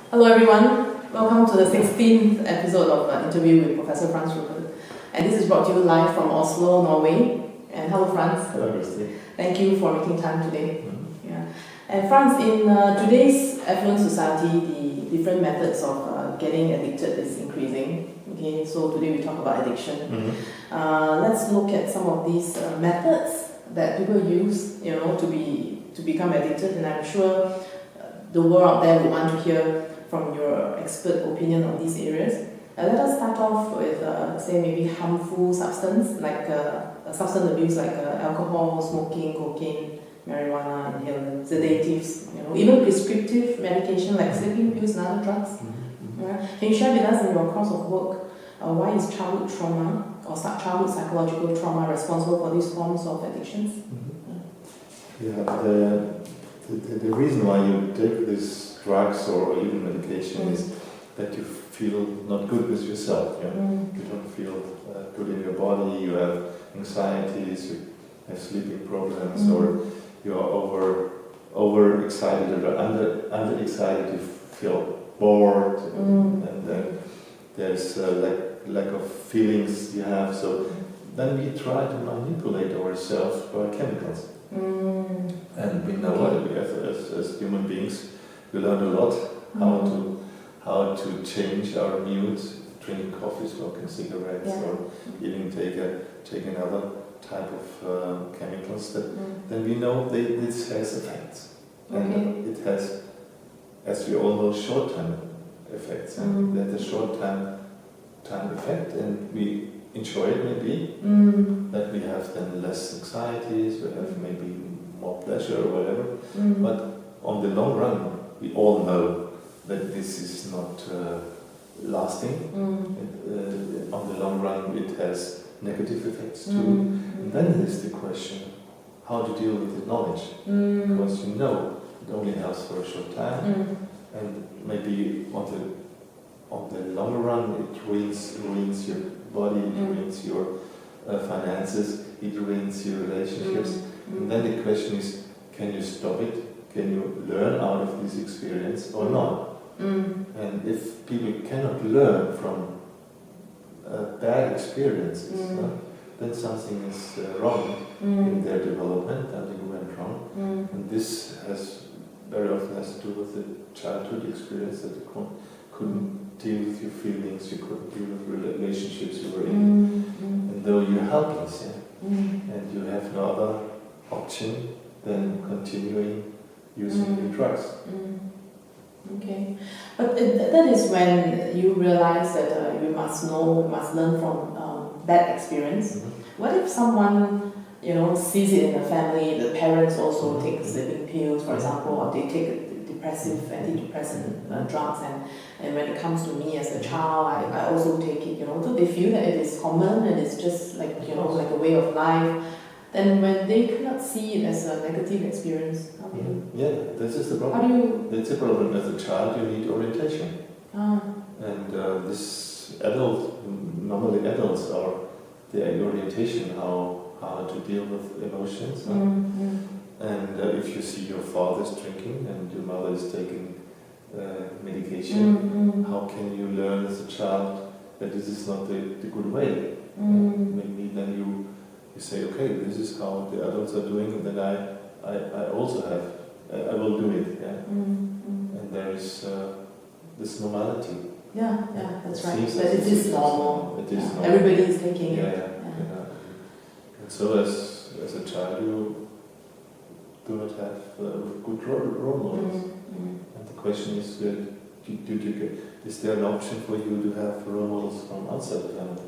Hello everyone, welcome to the 16th episode of Interview with Professor Frans Rupert. And this is brought to you live from Oslo, Norway. And hello Frans. Hello, Christy. Thank you for making time today. Mm-hmm. Yeah. And Frans, in today's affluent society, the different methods of getting addicted is increasing. Okay, so today we talk about addiction. Mm-hmm. Let's look at some of these methods that people use, to become addicted. And I'm sure the world out there would want to hear from your expert opinion on these areas. Let us start off with, say, maybe harmful substance, like substance abuse like alcohol, smoking, cocaine, marijuana, inhalants, sedatives, even prescriptive medication like sleeping pills and other drugs. Mm-hmm. Can you share with us in your course of work why is childhood trauma or childhood psychological trauma responsible for these forms of addictions? Mm-hmm. Yeah, the reason why you take these drugs or even medication is that you feel not good with yourself. Yeah? You don't feel good in your body, you have anxieties, you have sleeping problems, or you are over excited or under excited, you feel bored, and then there's lack of feelings you have. So then we try to manipulate ourselves by chemicals. And we know what as human beings, we learn a lot how to change our mood, drinking coffee, smoking cigarettes, or even take another type of chemicals. Then we know this has effects, and it has, as we all know, short-term effects. And that the short-term effect, and we enjoy it maybe. That we have then less anxieties, we have maybe more pleasure or whatever. But on the long run, we all know that this is not lasting. On the long run, it has negative effects too. And then there's the question, how to deal with the knowledge. Because it only helps for a short time, and maybe on the long run, it ruins your body, it ruins your finances, it ruins your relationships. And then the question is, can you stop it? Can you learn out of this experience or not? And if people cannot learn from bad experiences, then something is wrong in their development, something went wrong. And this very often has to do with the childhood experience, that you couldn't deal with your feelings, you couldn't deal with relationships you were in. And though you're helpless, and you have no other option than continuing using the drugs. Okay, but that is when you realize that you must learn from bad experience. What if someone, sees it in the family, the parents also take sleeping pills, for example, or they take antidepressant drugs, and when it comes to me as a child, I also take it, so they feel that it is common and it's just like, like a way of life. Then when they cannot see it as a negative experience, how do you? Yeah, this is the problem. How do you? It's a problem. As a child, you need orientation. And normally adults are the orientation, how to deal with emotions. And if you see your father's drinking and your mother is taking medication, how can you learn as a child that this is not the good way? Maybe then you say, okay, this is how the adults are doing, and then I also I will do it. And there is this normality. Yeah, that's right. That it is normal. It is normal. Everybody is taking it. Yeah. And so as a child, you do not have good role models. And the question is, is there an option for you to have role models from outside the family?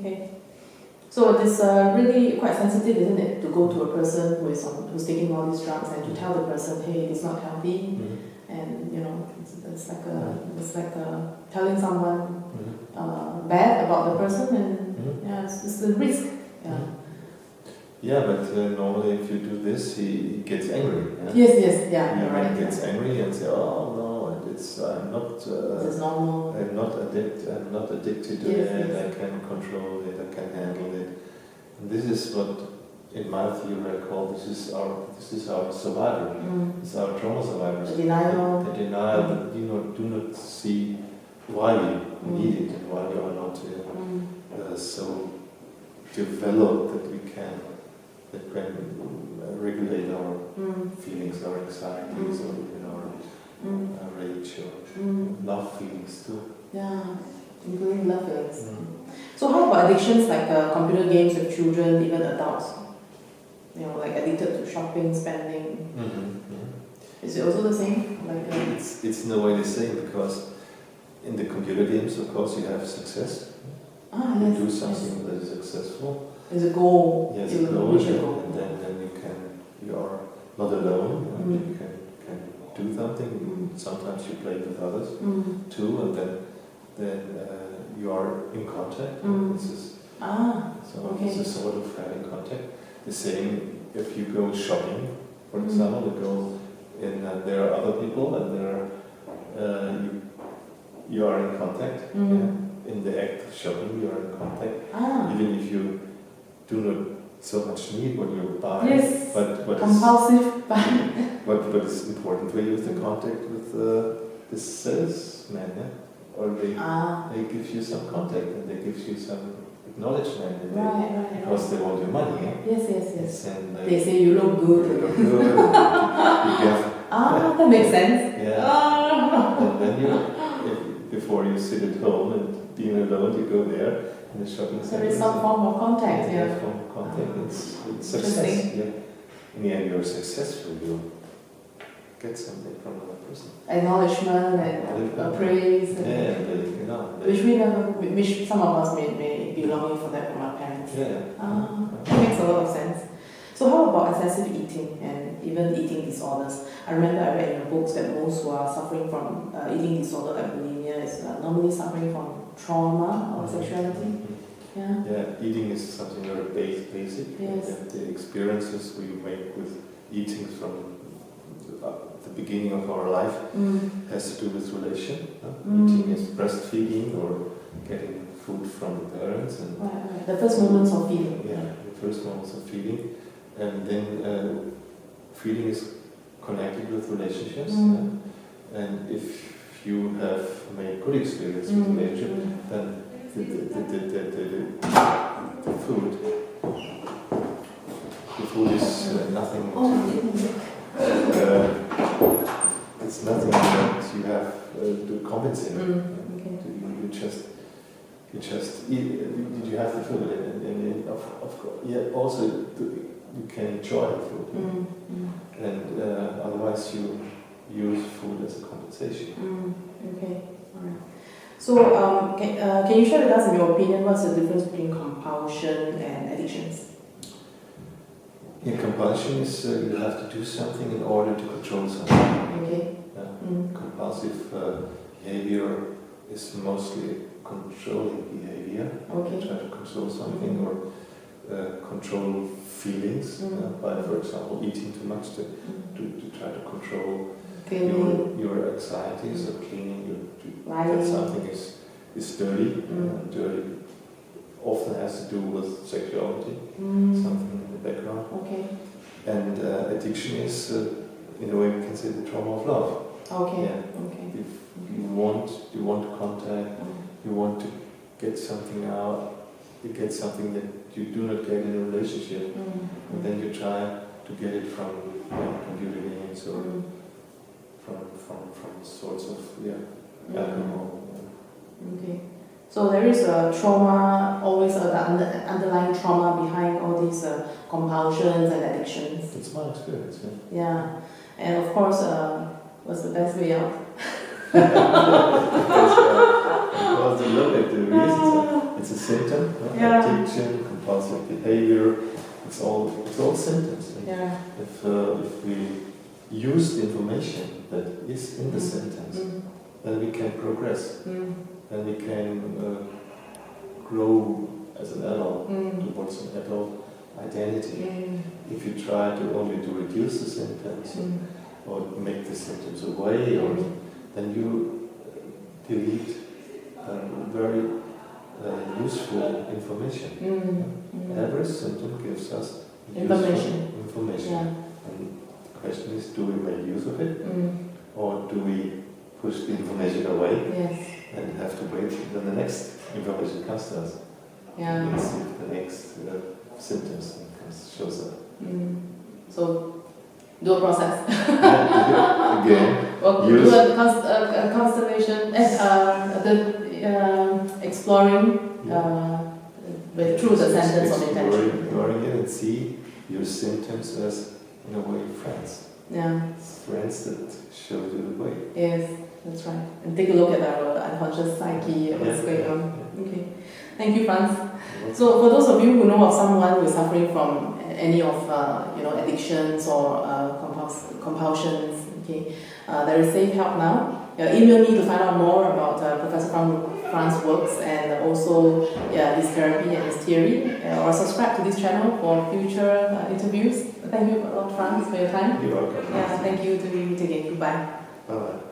Okay. So it is really quite sensitive, isn't it, to go to a person who's taking all these drugs and to tell the person, hey, it's not healthy, and it's like telling someone bad about the person, and it's the risk. Yeah, but normally if you do this, he gets angry. Yes, He gets angry and say, oh no, I'm not. This is normal. I'm not addicted to it. I can control it. I can handle it. And this is what in my theory I call this is our survivor. It's our trauma survivors. The denial. The denial that do not see why we need it and why we are not so developed that we can regulate our feelings, our anxieties, or even our rage or love feelings too. Yeah, including love feelings. So how about addictions like computer games with children, even adults? Like addicted to shopping, spending. Is it also the same? It's in a way the same, because in the computer games, of course, you have success. You do something that is successful. There's a goal. Yes, a goal, and then you are not alone. You can do something. Sometimes you play with others too, and then you are in contact. It's a sort of having contact. The same if you go shopping, for example, you go in, there are other people, and you are in contact. In the act of shopping, you are in contact. Even if you do not so much need what you buy. Yes. But compulsive buying. But it's important for you the contact with the salesman, or they give you some contact and they give you some acknowledgement, and because they want your money. Yes. And they say you look good. You look good. You get, that makes sense. Yeah. And then before you sit at home and being alone, you go there in the shopping center. There is some form of contact. Yeah, form of contact. It's success. Yeah. In the end, you're successful. You get something from another person. Acknowledgement and praise. Which some of us may be longing for that from our parents. That makes a lot of sense. So how about excessive eating and even eating disorders? I remember I read in your books that most who are suffering from eating disorder like bulimia is normally suffering from trauma or sexuality. Eating is something very basic. Yes. The experiences we make with eating from the beginning of our life has to do with relation. Eating is breastfeeding or getting food from the parents. And the first moments of feeding. The first moments of feeding. And then feeding is connected with relationships. And if you have made good experience with relationship, then the food is nothing it's nothing that you have to compensate. You just eat. You have the food, and of course, also you can enjoy the food, and otherwise you use food as a compensation. Okay, all right. So, can you share with us, in your opinion, what's the difference between compulsion and addictions? Compulsion is you have to do something in order to control something. Okay. Compulsive behavior is mostly controlling behavior. Okay. You try to control something or control feelings by, for example, eating too much to try to control your anxieties or cleaning. That something is dirty. Dirty often has to do with sexuality, something in the background. Okay. And addiction is, in a way, we can say the trauma of love. Okay. Okay. If you want contact, you want to get something out, you get something that you do not get in a relationship, and then you try to get it from computer games or from sorts of alcohol. Okay. So there is a trauma, always the underlying trauma behind all these compulsions and addictions. It's my experience, Yeah. And of course, what's the best way out? Because you look at the reasons, it's a symptom, addiction, compulsive behavior, it's all symptoms. If we use the information that is in the symptoms, then we can progress. Then we can grow as an adult towards an adult identity. If you try to only to reduce the symptoms or make the symptoms away, or then you delete very useful information. Every symptom gives us Information. Information. Yeah. And the question is, do we make use of it, Mm. or do we push the information away Yes. and have to wait until the next information comes to us? Yeah. Let's see if the next symptoms shows up. Mm. So, do a process. Again, Or do a constellation, exploring through the sentence of intention. Exploring it and see your symptoms as, in a way, friends. Yeah. Friends that show you the way. Yes, that's right. And take a look at our unconscious psyche, what's going on. Okay. Thank you, Franz. So, for those of you who know of someone who is suffering from any of addictions or compulsions, okay, there is Safe Help now. Email me to find out more about Professor Franz's works and also his therapy and his theory, or subscribe to this channel for future interviews. Thank you a lot, Franz, for your time. You're welcome. Yeah, thank you to you again. Goodbye. Bye-bye.